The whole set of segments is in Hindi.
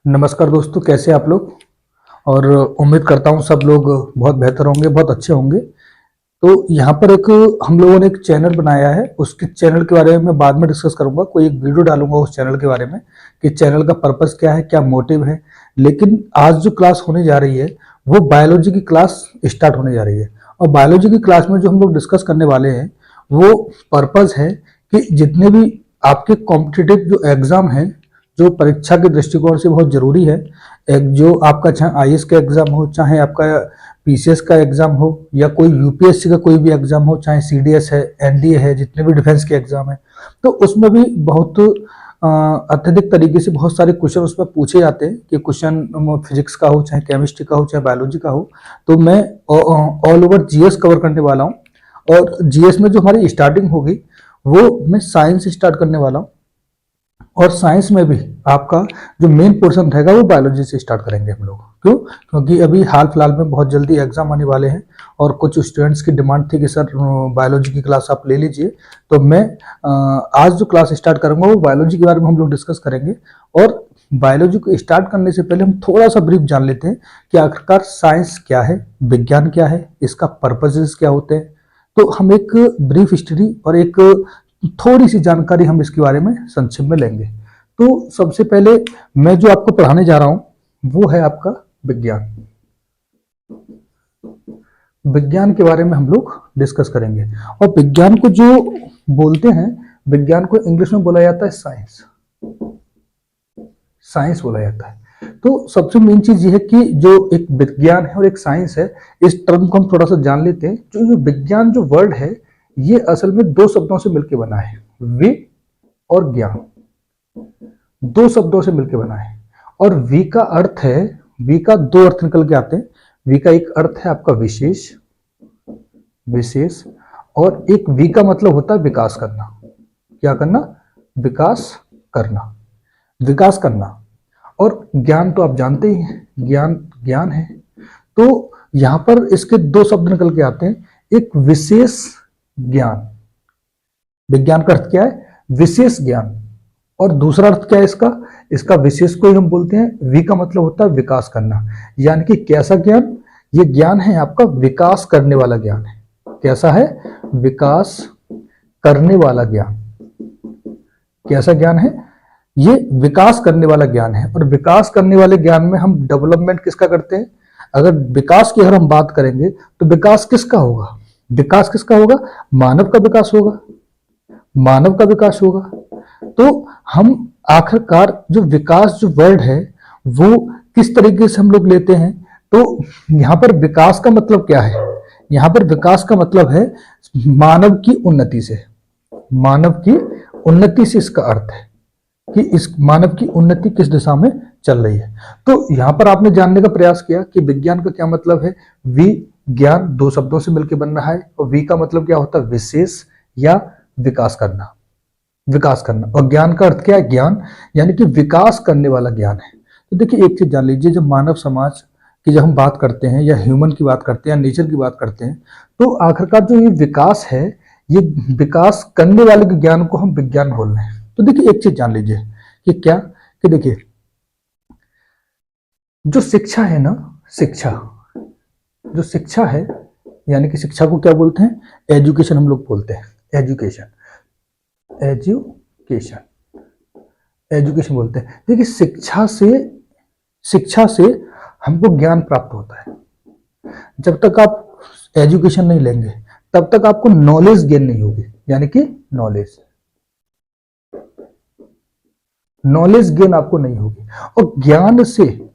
नमस्कार दोस्तों, कैसे आप लोग। और उम्मीद करता हूँ सब लोग बहुत बेहतर होंगे, बहुत अच्छे होंगे। तो यहाँ पर एक हम लोगों ने एक चैनल बनाया है, उसके चैनल के बारे में मैं बाद में डिस्कस करूंगा। कोई एक वीडियो डालूंगा उस चैनल के बारे में कि चैनल का पर्पस क्या है, क्या मोटिव है। लेकिन आज जो क्लास होने जा रही है वो बायोलॉजी की क्लास स्टार्ट होने जा रही है। और बायोलॉजी की क्लास में जो हम लोग डिस्कस करने वाले हैं वो पर्पस है कि जितने भी आपके कॉम्पिटिटिव जो एग्जाम है, जो परीक्षा के दृष्टिकोण से बहुत जरूरी है, एक जो आपका चाहे आईएएस का एग्जाम हो, चाहे आपका पीसीएस का एग्जाम हो, या कोई यूपीएससी का कोई भी एग्जाम हो, चाहे सीडीएस है, एनडीए है, जितने भी डिफेंस के एग्जाम है, तो उसमें भी बहुत अत्यधिक तरीके से बहुत सारे क्वेश्चन उसमें पूछे जाते हैं कि क्वेश्चन फिजिक्स का हो, चाहे केमिस्ट्री का हो, चाहे बायोलॉजी का हो। तो मैं ऑल ओवर जीएस कवर करने वाला हूँ। और जीएस में जो हमारी स्टार्टिंग होगी वो मैं साइंस से स्टार्ट करने वाला हूँ। और साइंस में भी आपका जो मेन पोर्शन रहेगा वो बायोलॉजी से स्टार्ट करेंगे हम लोग। क्यों? क्योंकि अभी हाल फिलहाल में बहुत जल्दी एग्जाम आने वाले हैं और कुछ स्टूडेंट्स की डिमांड थी कि सर बायोलॉजी की क्लास आप ले लीजिए। तो मैं आज जो क्लास स्टार्ट करूंगा वो बायोलॉजी के बारे में हम लोग डिस्कस करेंगे। और बायोलॉजी को स्टार्ट करने से पहले हम थोड़ा सा ब्रीफ जान लेते हैं कि आखिरकार साइंस क्या है, विज्ञान क्या है, इसका पर्पसेस क्या होते हैं। तो हम एक ब्रीफ स्टडी और एक थोड़ी सी जानकारी हम इसके बारे में संक्षेप में लेंगे। तो सबसे पहले मैं जो आपको पढ़ाने जा रहा हूं वो है आपका विज्ञान। विज्ञान के बारे में हम लोग डिस्कस करेंगे। और विज्ञान को जो बोलते हैं, विज्ञान को इंग्लिश में बोला जाता है साइंस। साइंस बोला जाता है। तो सबसे मेन चीज ये है कि जो एक विज्ञान है और एक साइंस है, इस टर्म को हम थोड़ा सा जान लेते हैं। जो विज्ञान जो वर्ड है ये असल में दो शब्दों से मिलकर बना है, वि और ज्ञान। दो शब्दों से मिलकर बना है। और वी का अर्थ है, वी का दो अर्थ निकल के आते हैं। वी का एक अर्थ है आपका विशेष, विशेष, और एक वी का मतलब होता है विकास करना। क्या करना? विकास करना, विकास करना। और ज्ञान तो आप जानते ही हैं, ज्ञान ज्ञान है। तो यहां पर इसके दो शब्द निकल के आते हैं, एक विशेष ज्ञान। विज्ञान का अर्थ क्या है? विशेष ज्ञान। और दूसरा अर्थ क्या है इसका? इसका विशेष को ही हम बोलते हैं, वी का मतलब होता है विकास करना। यानी कि कैसा ज्ञान? ये ज्ञान है आपका विकास करने वाला ज्ञान है। कैसा है? विकास करने वाला ज्ञान। कैसा ज्ञान है? ये विकास करने वाला ज्ञान है। और विकास करने वाले ज्ञान में हम डेवलपमेंट किसका करते हैं? अगर विकास की अगर हम बात करेंगे तो विकास किसका होगा? विकास किसका होगा? मानव का विकास होगा, मानव का विकास होगा। तो हम आखिरकार जो विकास जो वर्ड है वो किस तरीके से हम लोग लेते हैं? तो यहां पर विकास का मतलब क्या है? यहां पर विकास का मतलब है मानव की उन्नति से। मानव की उन्नति से इसका अर्थ है कि इस मानव की उन्नति किस दिशा में चल रही है। तो यहां पर आपने जानने का प्रयास किया कि विज्ञान का क्या मतलब है। वि ज्ञान दो शब्दों से मिलकर बन रहा है। और वी का मतलब क्या होता है? विशेष या विकास करना, विकास करना। और ज्ञान का अर्थ क्या है? ज्ञान यानी कि विकास करने वाला ज्ञान है। तो देखिए एक चीज जान लीजिए, जब मानव समाज की जब हम बात करते हैं या ह्यूमन की बात करते हैं या नेचर की बात करते हैं, तो आखिरकार जो ये विकास है, ये विकास करने वाले ज्ञान को हम विज्ञान बोल रहे हैं। तो देखिए एक चीज जान लीजिए कि क्या, कि देखिए जो शिक्षा है ना, शिक्षा, जो शिक्षा है, यानी कि शिक्षा को क्या बोलते हैं? एजुकेशन हम लोग बोलते हैं। एजुकेशन, एजुकेशन, एजुकेशन बोलते हैं। देखिए शिक्षा से हमको ज्ञान प्राप्त होता है। जब तक आप एजुकेशन नहीं लेंगे तब तक आपको नॉलेज गेन नहीं होगी। यानी कि नॉलेज गेन आपको नहीं होगी। और ज्ञान से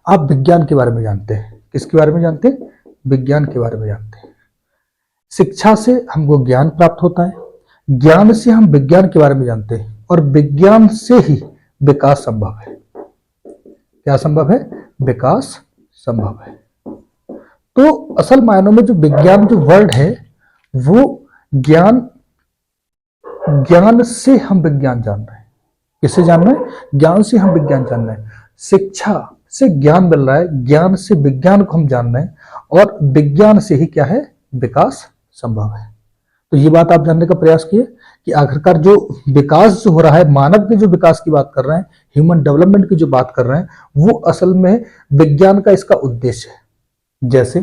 आप विज्ञान के बारे में जानते हैं। किसके बारे में जानते हैं? विज्ञान के बारे में जानते हैं। शिक्षा से हमको ज्ञान प्राप्त होता है, ज्ञान से हम विज्ञान के बारे में जानते हैं, और विज्ञान से ही विकास संभव है। क्या संभव है? विकास संभव है। तो असल मायनों में जो विज्ञान जो वर्ड है वो ज्ञान, ज्ञान से हम विज्ञान जान रहे हैं। किससे जान रहे हैं? ज्ञान से हम विज्ञान जान रहे हैं। शिक्षा से ज्ञान मिल रहा है, ज्ञान से विज्ञान को हम जान रहे हैं, और विज्ञान से ही क्या है? विकास संभव है। तो ये बात आप जानने का प्रयास किए कि आखिरकार जो विकास जो हो रहा है, मानव के जो विकास की बात कर रहे हैं, ह्यूमन डेवलपमेंट की जो बात कर रहे हैं, वो असल में विज्ञान का इसका उद्देश्य है। जैसे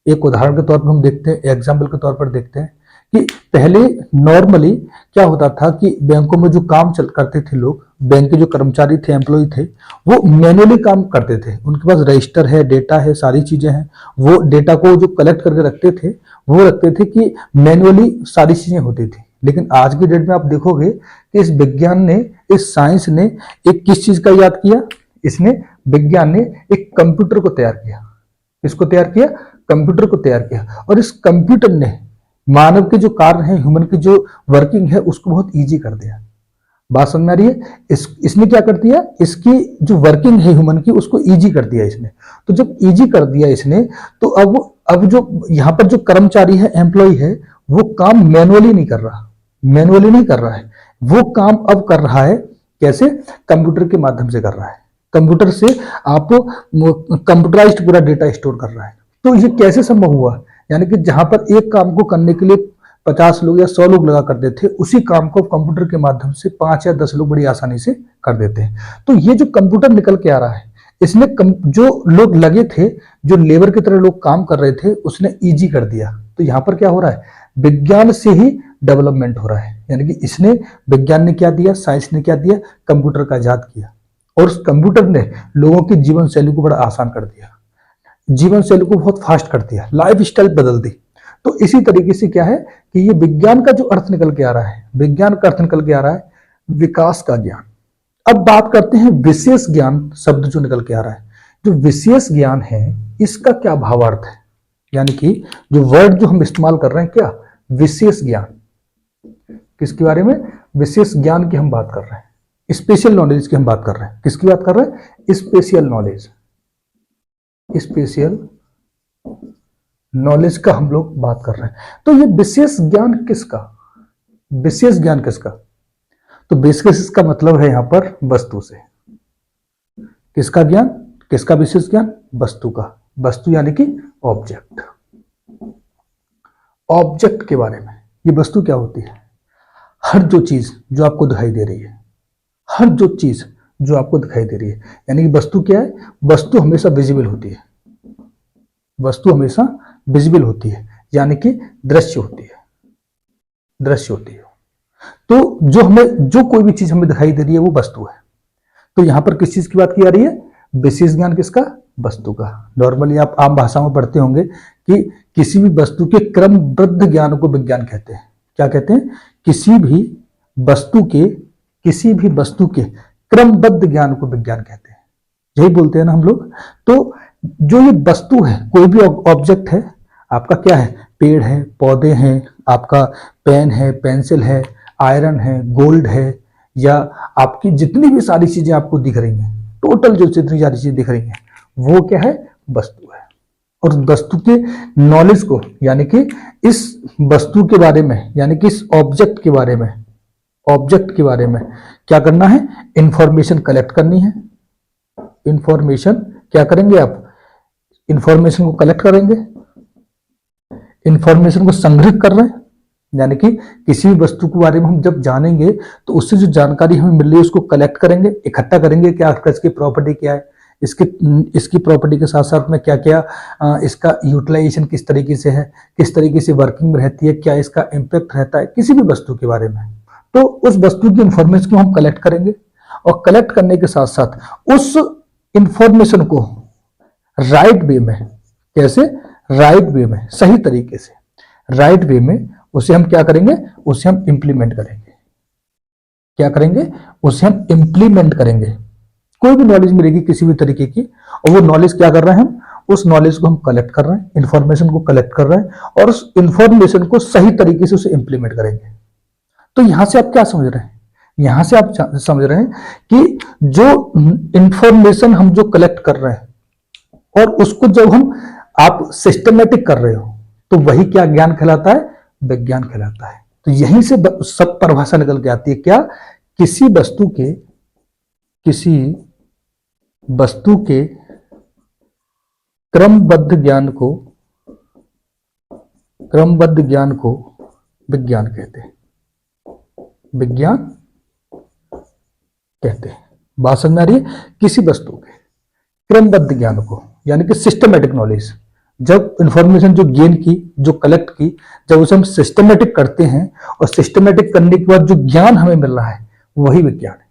एक उदाहरण के तौर पर हम देखते हैं, एग्जाम्पल के तौर पर देखते हैं कि पहले नॉर्मली क्या होता था कि बैंकों में जो काम चल करते थे लोग, बैंक के जो कर्मचारी थे, एम्प्लॉय थे, वो मैनुअली काम करते थे। उनके पास रजिस्टर है, डेटा है, सारी चीजें हैं। वो डेटा को जो कलेक्ट करके रखते थे, वो रखते थे कि मैनुअली सारी चीजें होती थी। लेकिन आज की डेट में आप देखोगे कि इस विज्ञान ने, इस साइंस ने एक किस चीज का याद किया, इसने विज्ञान ने एक कंप्यूटर को तैयार किया। किसको तैयार किया? कंप्यूटर को तैयार किया। और इस कंप्यूटर ने मानव के जो कार्य है, ह्यूमन की जो वर्किंग है, उसको बहुत इजी कर दिया। बात समझ में आ रही है? इसने क्या कर दिया, इसकी जो वर्किंग है ह्यूमन की, उसको इजी कर दिया इसने। तो जब इजी कर दिया इसने, तो अब जो यहां पर जो कर्मचारी है, एम्प्लॉय है, वो काम मैनुअली नहीं कर रहा, मैनुअली नहीं कर रहा है। वो काम अब कर रहा है कैसे? कंप्यूटर के माध्यम से कर रहा है। कंप्यूटर से आप कंप्यूटराइज्ड पूरा डेटा स्टोर कर रहा है। तो ये कैसे संभव हुआ? यानी कि जहां पर एक काम को करने के लिए 50 लोग या 100 लोग लगा करते थे, उसी काम को कंप्यूटर के माध्यम से 5 या 10 लोग बड़ी आसानी से कर देते हैं। तो ये जो कंप्यूटर निकल के आ रहा है, इसने जो लोग लगे थे, जो लेबर की तरह लोग काम कर रहे थे, उसने इजी कर दिया। तो यहां पर क्या हो रहा है? विज्ञान से ही डेवलपमेंट हो रहा है। यानी कि इसने, विज्ञान ने क्या दिया, साइंस ने क्या दिया? कंप्यूटर का इजाद किया। और उस कंप्यूटर ने लोगों की जीवन शैली को बड़ा आसान कर दिया, जीवन शैली को बहुत फास्ट कर दिया, लाइफ स्टाइल बदल दी। तो इसी तरीके से क्या है कि ये विज्ञान का जो अर्थ निकल के आ रहा है, विज्ञान का अर्थ निकल के आ रहा है विकास का ज्ञान। अब बात करते हैं विशेष ज्ञान शब्द जो निकल के आ रहा है। जो विशेष ज्ञान है, इसका क्या भावार्थ है? यानी कि जो वर्ड जो हम इस्तेमाल कर रहे हैं, क्या? विशेष ज्ञान। किसके बारे में? विशेष ज्ञान की हम बात कर रहे हैं, स्पेशल नॉलेज की हम बात कर रहे हैं। किसकी बात कर रहे हैं? स्पेशल नॉलेज, स्पेशल नॉलेज का हम लोग बात कर रहे हैं। तो ये विशेष ज्ञान किसका? विशेष ज्ञान किसका? तो विशेष का मतलब है यहां पर वस्तु से। किसका ज्ञान? किसका विशेष ज्ञान? वस्तु का। वस्तु यानी कि ऑब्जेक्ट। ऑब्जेक्ट के बारे में, ये वस्तु क्या होती है? हर जो चीज जो आपको दिखाई दे रही है, हर जो चीज जो आपको दिखाई दे रही है, यानी कि वस्तु क्या है? वस्तु हमेशा विजिबल होती है, वस्तु हमेशा विजिबल होती है, यानी कि दृश्य होती है, दृश्य होती है। तो जो कोई भी चीज हमें दिखाई दे रही है, वो वस्तु है। तो यहां पर किस चीज की बात की जा रही है? विशेष ज्ञान किसका? वस्तु का। नॉर्मली आप आम भाषा में पढ़ते होंगे कि किसी भी वस्तु के क्रमबद्ध ज्ञान को विज्ञान कहते हैं। क्या कहते हैं? किसी भी वस्तु के क्रमबद्ध ज्ञान को विज्ञान कहते हैं। यही बोलते हैं ना हम लोग। तो जो ये वस्तु है, कोई भी ऑब्जेक्ट है, आपका क्या है? पेड़ है, पौधे हैं, आपका पेन है, पेंसिल है, आयरन है, गोल्ड है, या आपकी जितनी भी सारी चीजें आपको दिख रही हैं, टोटल जो जितनी सारी चीजें दिख रही हैं, वो क्या है? वस्तु है। और वस्तु के नॉलेज को, यानी कि इस वस्तु के बारे में, यानी कि इस ऑब्जेक्ट के बारे में, ऑब्जेक्ट के बारे में क्या करना है? इंफॉर्मेशन कलेक्ट करनी है। इंफॉर्मेशन क्या करेंगे आप? इंफॉर्मेशन को कलेक्ट करेंगे, इंफॉर्मेशन को संग्रहित कर रहे हैं। यानी कि किसी भी वस्तु के बारे में हम जब जानेंगे, तो उससे जो जानकारी हमें मिल रही है उसको कलेक्ट करेंगे, इकट्ठा करेंगे। क्या इसकी प्रॉपर्टी क्या है, इसकी प्रॉपर्टी के साथ साथ में क्या क्या इसका यूटिलाइजेशन किस तरीके से है, किस तरीके से वर्किंग में रहती है, क्या इसका इम्पैक्ट रहता है किसी भी वस्तु के बारे में। तो उस वस्तु की इंफॉर्मेशन को हम कलेक्ट करेंगे, और कलेक्ट करने के साथ साथ उस इंफॉर्मेशन को राइट वे में, कैसे? राइट वे में, सही तरीके से, राइट वे में उसे हम क्या करेंगे? उसे हम इंप्लीमेंट करेंगे। क्या करेंगे? उसे हम इंप्लीमेंट करेंगे। कोई भी नॉलेज मिलेगी किसी भी तरीके की, और वो नॉलेज क्या कर रहे हैं हम? उस नॉलेज को हम कलेक्ट कर रहे हैं, इंफॉर्मेशन को कलेक्ट कर रहे हैं, और उस इंफॉर्मेशन को सही तरीके से उसे इंप्लीमेंट करेंगे। तो यहां से आप क्या समझ रहे हैं? यहां से आप समझ रहे हैं कि जो इंफॉर्मेशन हम जो कलेक्ट कर रहे हैं, और उसको जब आप सिस्टमेटिक कर रहे हो, तो वही क्या ज्ञान कहलाता है? विज्ञान कहलाता है। तो यहीं से सब परिभाषा निकल के आती है। क्या? किसी वस्तु के क्रमबद्ध ज्ञान को विज्ञान कहते हैं। विज्ञान कहते हैं। बात समझ में आ रही है? किसी वस्तु के क्रमबद्ध ज्ञान को, यानी कि सिस्टमेटिक नॉलेज, जब इंफॉर्मेशन जो गेन की, जो कलेक्ट की, जब उसे हम सिस्टमेटिक करते हैं और सिस्टमेटिक करने के बाद जो ज्ञान हमें मिल रहा है वही विज्ञान है।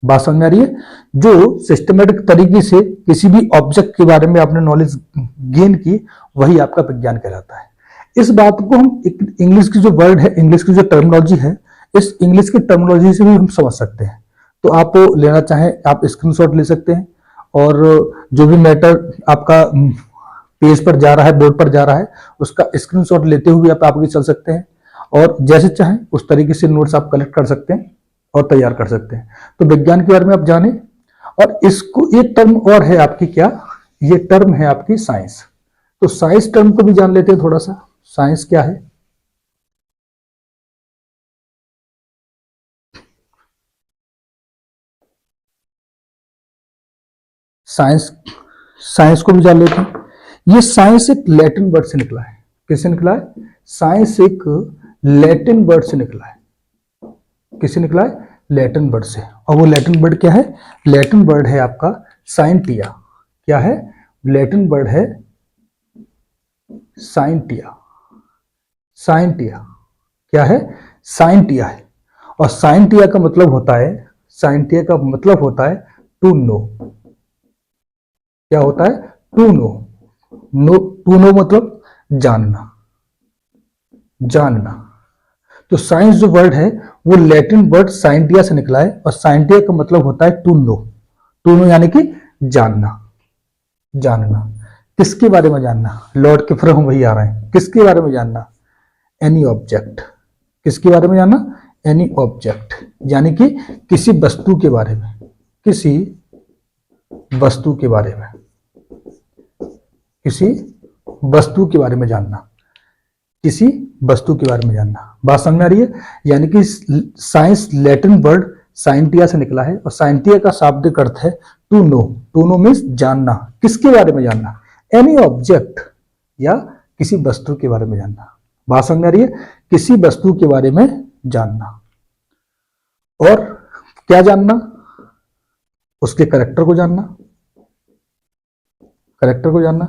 बात समझ में आ रही है? जो सिस्टमेटिक तरीके से किसी भी ऑब्जेक्ट के बारे में आपने नॉलेज गेन की, वही आपका विज्ञान कहलाता है। इस बात को हम इंग्लिश की जो वर्ड है, इंग्लिश की जो टर्मिनोलॉजी है, इस इंग्लिश की टर्मिनोलॉजी से भी हम समझ सकते हैं। तो आप लेना चाहें आप स्क्रीनशॉट ले सकते हैं, और जो भी मैटर आपका पेज पर जा रहा है, बोर्ड पर जा रहा है, उसका स्क्रीनशॉट लेते हुए आप आगे चल सकते हैं, और जैसे चाहें उस तरीके से नोट्स आप कलेक्ट कर सकते हैं और तैयार कर सकते हैं। तो विज्ञान के बारे में आप जाने, और इसको एक टर्म और है आपकी, क्या ये टर्म है आपकी साइंस। तो साइंस टर्म को भी जान लेते हैं थोड़ा सा। साइंस क्या है? साइंस, साइंस को भी जान लेते हैं। ये साइंस एक लैटिन वर्ड से निकला है। किससे निकला है? साइंस एक लैटिन वर्ड से निकला है। किससे निकला है? लैटिन वर्ड से। और वो लैटिन वर्ड क्या है? लैटिन वर्ड है आपका साइंटिया। क्या है? लैटिन वर्ड है साइंटिया। साइंटिया क्या है? साइंटिया है। और साइंटिया का मतलब होता है, साइंटिया का मतलब होता है टू नो। क्या होता है? To know. Know, to know मतलब जानना, जानना। तो साइंस जो वर्ड है वो लैटिन वर्ड साइंटिया से निकला है, और साइंटिया का मतलब होता है टू नो। टू नो यानी कि जानना, जानना। किसके बारे में जानना? लॉर्ड के फ्रॉम वही आ रहे हैं। किसके बारे में जानना? Any object. किसके बारे में जानना? एनी ऑब्जेक्ट, यानी कि किसी वस्तु के बारे में, किसी वस्तु के बारे में, किसी वस्तु के बारे में जानना, किसी वस्तु के बारे में जानना। बात समझ में आ रही है? यानी कि साइंस लैटिन वर्ड साइंटिया से निकला है, और साइंटिया का शाब्दिक अर्थ है to know. To know means जानना। किसके बारे में जानना? एनी ऑब्जेक्ट, या किसी वस्तु के बारे में जानना। बात समझ में आ रही है? किसी वस्तु के बारे में जानना। और क्या जानना? उसके कैरेक्टर को जानना। करेक्टर को जानना।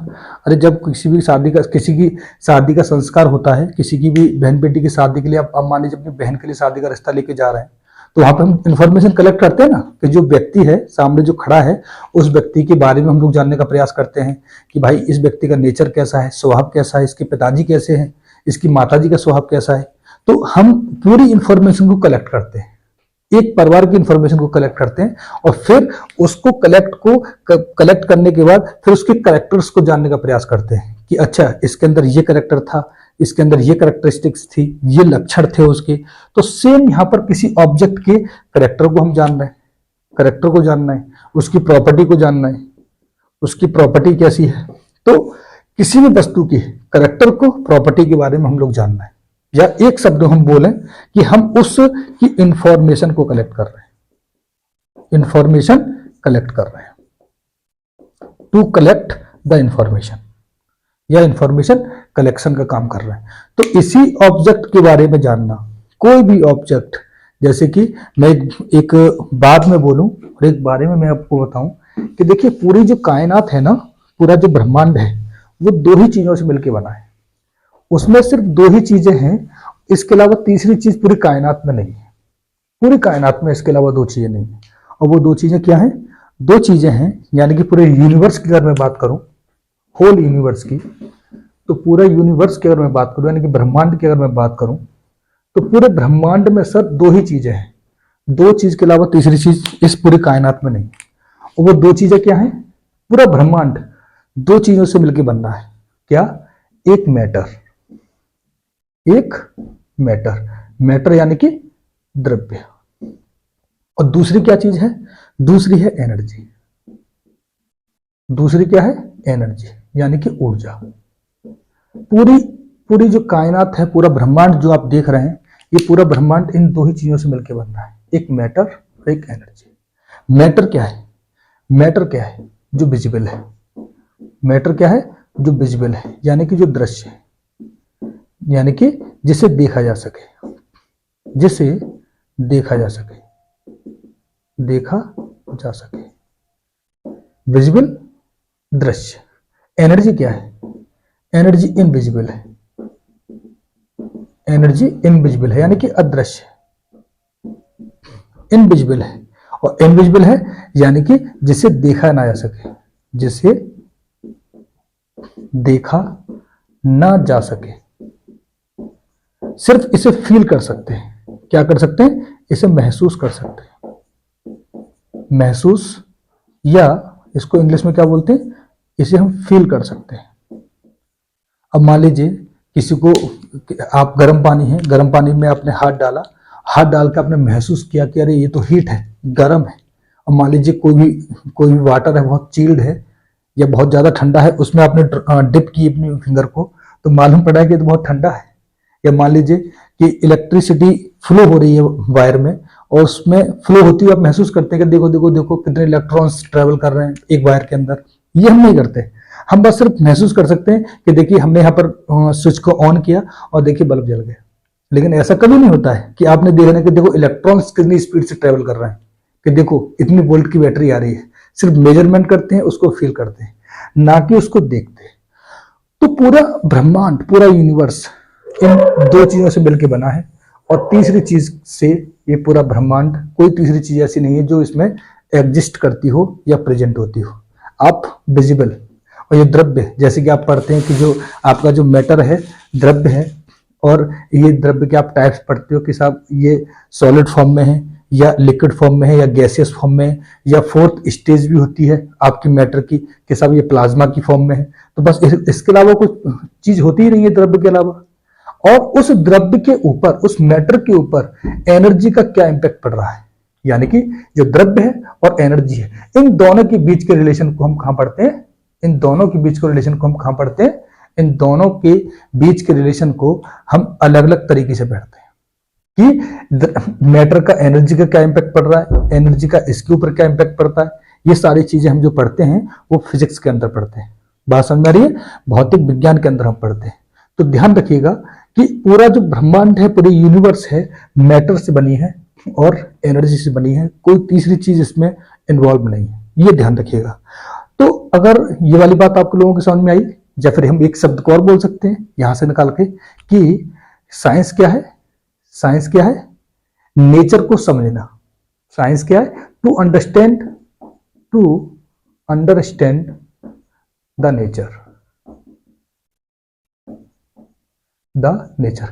अरे जब किसी भी शादी का, किसी की शादी का संस्कार होता है, किसी की भी बहन बेटी की शादी के लिए, आप मान लीजिए अपनी बहन के लिए शादी का रिश्ता लेके जा रहे हैं, तो वहां पर हम इंफॉर्मेशन कलेक्ट करते हैं ना, कि जो व्यक्ति है सामने जो खड़ा है, उस व्यक्ति के बारे में हम लोग जानने का प्रयास करते हैं कि भाई इस व्यक्ति का नेचर कैसा है, स्वभाव कैसा है, इसके पिताजी कैसे हैं, इसकी माताजी का स्वभाव कैसा है। तो हम पूरी इंफॉर्मेशन को कलेक्ट करते हैं, एक परिवार की इंफॉर्मेशन को कलेक्ट करते हैं, और फिर उसको कलेक्ट करने के बाद फिर उसके कैरेक्टर्स को जानने का प्रयास करते हैं कि अच्छा इसके अंदर ये कैरेक्टर था, इसके अंदर ये कैरेक्टरिस्टिक्स थी, ये लक्षण थे उसके। तो सेम यहाँ पर किसी ऑब्जेक्ट के कैरेक्टर को हम जान रहे हैं, कैरेक्टर को जानना है, उसकी प्रॉपर्टी को जानना है, उसकी प्रॉपर्टी कैसी है। तो किसी भी वस्तु की कैरेक्टर को, प्रॉपर्टी के बारे में हम लोग जानना है, या एक शब्द हम बोलें कि हम उसकी इंफॉर्मेशन को कलेक्ट कर रहे हैं, इंफॉर्मेशन कलेक्ट कर रहे हैं, टू कलेक्ट द इंफॉर्मेशन, या इंफॉर्मेशन कलेक्शन का काम कर रहे हैं। तो इसी ऑब्जेक्ट के बारे में जानना, कोई भी ऑब्जेक्ट, जैसे कि मैं एक बात में बोलूं और एक बारे में मैं आपको बताऊं कि देखिए पूरी जो कायनात है ना, पूरा जो ब्रह्मांड है, वो दो ही चीजों से मिलकर बना है। उसमें सिर्फ दो ही चीजें हैं, इसके अलावा तीसरी चीज पूरी कायनात में नहीं है। पूरी कायनात में इसके अलावा दो चीजें नहीं है। और वो दो चीजें क्या हैं? दो चीजें हैं, यानी कि पूरे यूनिवर्स की अगर मैं बात करूं, होल यूनिवर्स की, तो पूरे यूनिवर्स की अगर मैं बात करूं, यानी कि ब्रह्मांड की अगर मैं बात करूं, तो पूरे ब्रह्मांड में सर दो ही चीजें हैं। दो चीज के अलावा तीसरी चीज इस पूरी कायनात में नहीं। और वो दो चीजें क्या हैं? पूरा ब्रह्मांड दो चीजों से मिलकर बनना है। क्या? एक मैटर, एक मैटर, मैटर यानी कि द्रव्य, और दूसरी क्या चीज है? दूसरी है एनर्जी। दूसरी क्या है? एनर्जी, यानी कि ऊर्जा। पूरी पूरी जो कायनात है, पूरा ब्रह्मांड जो आप देख रहे हैं, ये पूरा ब्रह्मांड इन दो ही चीजों से मिलकर बन रहा है, एक मैटर और एक एनर्जी। मैटर क्या है? मैटर क्या है? जो विजिबल है। मैटर क्या है? जो विजिबल है, यानी कि जो दृश्य है, यानी कि जिसे देखा जा सके, जिसे देखा जा सके, देखा जा सके। विजिबल दृश्य। एनर्जी क्या है? एनर्जी इनविजिबल है, एनर्जी इनविजिबल है यानी कि अदृश्य, इनविजिबल है। और इनविजिबल है यानी कि जिसे देखा ना जा सके, जिसे देखा ना जा सके, सिर्फ इसे फील कर सकते हैं। क्या कर सकते हैं? इसे महसूस कर सकते हैं, महसूस, या इसको इंग्लिश में क्या बोलते हैं, इसे हम फील कर सकते हैं। अब मान लीजिए किसी को, आप गर्म पानी है, गर्म पानी में आपने हाथ डाला, हाथ डाल के आपने महसूस किया कि अरे ये तो हीट है, गर्म है। अब मान लीजिए कोई भी वाटर है, बहुत चिल्ड है या बहुत ज्यादा ठंडा है, उसमें आपने डिप की अपनी फिंगर को, तो मालूम पड़ा कि ये तो बहुत ठंडा है। या मान लीजिए कि इलेक्ट्रिसिटी फ्लो हो रही है वायर में, और उसमें फ्लो होती हुई आप महसूस करते हैं कि देखो देखो देखो कितने इलेक्ट्रॉन्स ट्रेवल कर रहे हैं एक वायर के अंदर। ये हम नहीं करते, हम बस सिर्फ महसूस कर सकते हैं कि देखिए हमने यहाँ पर स्विच को ऑन किया और देखिए बल्ब जल गया। लेकिन ऐसा कभी नहीं होता है कि आपने देखा कि देखो इलेक्ट्रॉन्स कितनी स्पीड से ट्रेवल कर रहे हैं, कि देखो इतनी वोल्ट की बैटरी आ रही है। सिर्फ मेजरमेंट करते हैं, उसको फील करते हैं, ना कि उसको देखते हैं। तो पूरा ब्रह्मांड, पूरा यूनिवर्स इन दो चीजों से मिलकर बना है। और तीसरी चीज से ये पूरा ब्रह्मांड, कोई तीसरी चीज ऐसी नहीं है जो इसमें एग्जिस्ट करती हो या प्रेजेंट होती हो। आप विजिबल और ये द्रव्य, जैसे कि आप पढ़ते हैं कि जो आपका जो मैटर है द्रव्य है, और ये द्रव्य के आप टाइप्स पढ़ते हो कि साहब ये सॉलिड फॉर्म में है या लिक्विड फॉर्म में है या गैसियस फॉर्म में है, या फोर्थ स्टेज भी होती है आपकी मैटर की कि साहब ये प्लाज्मा की फॉर्म में है। तो बस इसके अलावा कुछ चीज होती ही नहीं है द्रव्य के अलावा। और उस द्रव्य के ऊपर, उस मैटर के ऊपर एनर्जी का क्या इंपैक्ट पड़ रहा है, यानी कि जो द्रव्य है और एनर्जी है, इन दोनों के बीच के रिलेशन को हम कहां पढ़ते हैं? इन दोनों के बीच के रिलेशन को हम कहां पढ़ते हैं? इन दोनों के बीच के रिलेशन को हम अलग अलग तरीके से पढ़ते हैं कि मैटर का एनर्जी का क्या इंपैक्ट पड़ रहा है, एनर्जी का इसके ऊपर क्या इंपैक्ट पड़ता है। ये सारी चीजें हम जो पढ़ते हैं वो फिजिक्स के अंदर पढ़ते हैं। बात समझ आ रही है? भौतिक विज्ञान के अंदर हम पढ़ते हैं। तो ध्यान रखिएगा कि पूरा जो ब्रह्मांड है, पूरी यूनिवर्स है, मैटर से बनी है और एनर्जी से बनी है, कोई तीसरी चीज इसमें इन्वॉल्व नहीं है, ये ध्यान रखिएगा। तो अगर ये वाली बात आप लोगों के समझ में आई, या फिर हम एक शब्द को और बोल सकते हैं यहां से निकाल के कि साइंस क्या है? साइंस क्या है? नेचर को समझना। साइंस क्या है? टू अंडरस्टैंड द नेचर,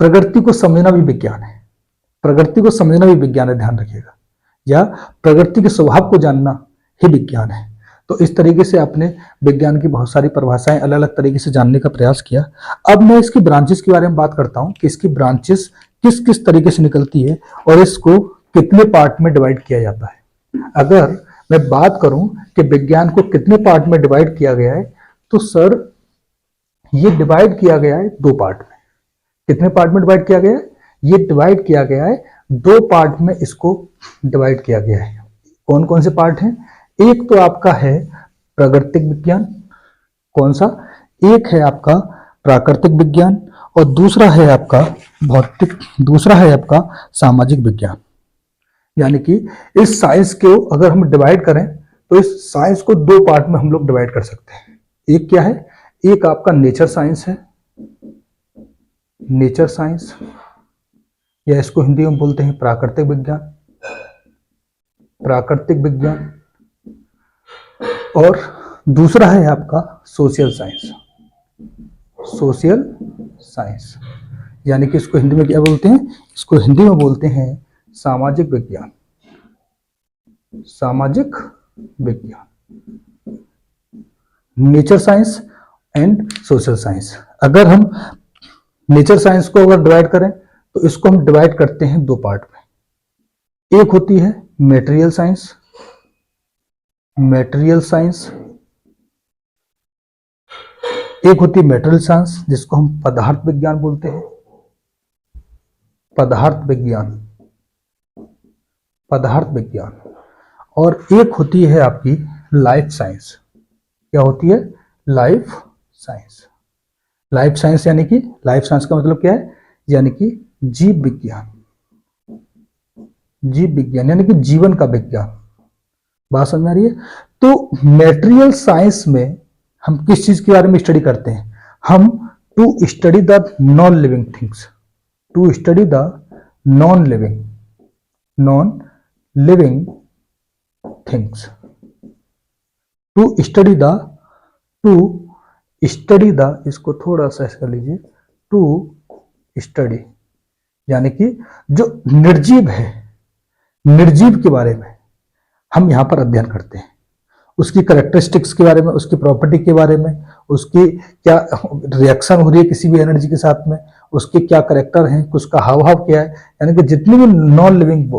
प्रकृति को समझना भी विज्ञान है, प्रकृति को समझना भी विज्ञान है, ध्यान रखिएगा। या प्रकृति के स्वभाव को जानना ही विज्ञान है। तो इस तरीके से आपने विज्ञान की बहुत सारी परिभाषाएं अलग अलग तरीके से जानने का प्रयास किया। अब मैं इसकी ब्रांचेस के बारे में बात करता हूं कि इसकी ब्रांचेस किस किस तरीके से निकलती है और इसको कितने पार्ट में डिवाइड किया जाता है। अगर मैं बात करूं कि विज्ञान को कितने पार्ट में डिवाइड किया गया है, तो सर ये डिवाइड किया गया है दो पार्ट में। कितने पार्ट में डिवाइड किया गया है? ये डिवाइड किया गया है दो पार्ट में, इसको डिवाइड किया गया है। कौन कौन से पार्ट हैं? एक तो आपका है प्राकृतिक विज्ञान, कौन सा? एक है आपका प्राकृतिक विज्ञान और दूसरा है आपका भौतिक, दूसरा है आपका सामाजिक विज्ञान। यानी कि इस साइंस को अगर हम डिवाइड करें तो इस साइंस को दो पार्ट में हम लोग डिवाइड कर सकते हैं। एक क्या है? एक आपका नेचर साइंस है, नेचर साइंस, या इसको हिंदी में बोलते हैं प्राकृतिक विज्ञान, प्राकृतिक विज्ञान। और दूसरा है आपका सोशल साइंस, सोशल साइंस, यानी कि इसको हिंदी में क्या बोलते हैं? इसको हिंदी में बोलते हैं सामाजिक विज्ञान, सामाजिक विज्ञान। Nature science and social science. अगर हम नेचर साइंस को अगर डिवाइड करें तो इसको हम डिवाइड करते हैं दो पार्ट में। एक होती है मेटेरियल साइंस, मेटेरियल साइंस, एक होती है मेटेरियल साइंस जिसको हम पदार्थ विज्ञान बोलते हैं, पदार्थ विज्ञान, पदार्थ विज्ञान। और एक होती है आपकी लाइफ साइंस। क्या होती है? Life science. लाइफ साइंस यानी कि लाइफ साइंस का मतलब क्या है? यानी कि जीव विज्ञान, जीव विज्ञान यानी कि जीवन का विज्ञान। बात समझ आ रही है? तो मेटेरियल साइंस में हम किस चीज के बारे में स्टडी करते हैं? हम to study the non living things, to study the non living things, to study the, इसको थोड़ा सा ऐसे कर लीजिए, टू स्टडी यानी कि जो निर्जीव है, निर्जीव के बारे में हम यहां पर अध्ययन करते हैं, उसकी करेक्टरिस्टिक्स के बारे में, उसकी प्रॉपर्टी के बारे में, उसकी क्या रिएक्शन हो रही है किसी भी एनर्जी के साथ में, उसके क्या करेक्टर हैं, उसका हाव भाव क्या है, यानी कि जितनी भी नॉन लिविंग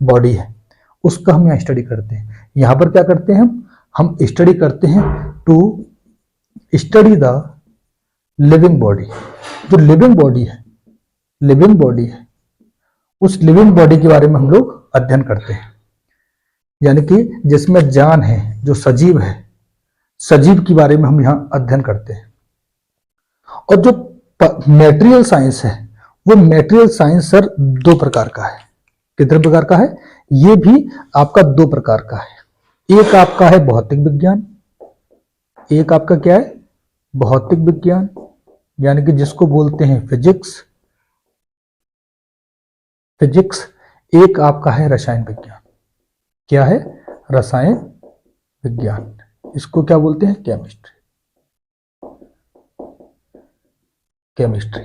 बॉडी है उसका हम यहाँ स्टडी करते हैं। यहाँ पर क्या करते हैं हम स्टडी करते हैं to study the living body. जो लिविंग बॉडी है, उस लिविंग बॉडी के बारे में हम लोग अध्ययन करते हैं, यानी कि जिसमें जान है, जो सजीव है, सजीव के बारे में हम यहाँ अध्ययन करते हैं। और जो मेटेरियल साइंस है, वो मेटेरियल साइंस सर दो प्रकार का है। कितने प्रकार का है? ये भी आपका दो प्रकार का है। एक आपका है भौतिक विज्ञान, एक आपका क्या है? भौतिक विज्ञान, यानी कि जिसको बोलते हैं फिजिक्स। एक आपका है रसायन विज्ञान। क्या है? रसायन विज्ञान। इसको क्या बोलते हैं? केमिस्ट्री।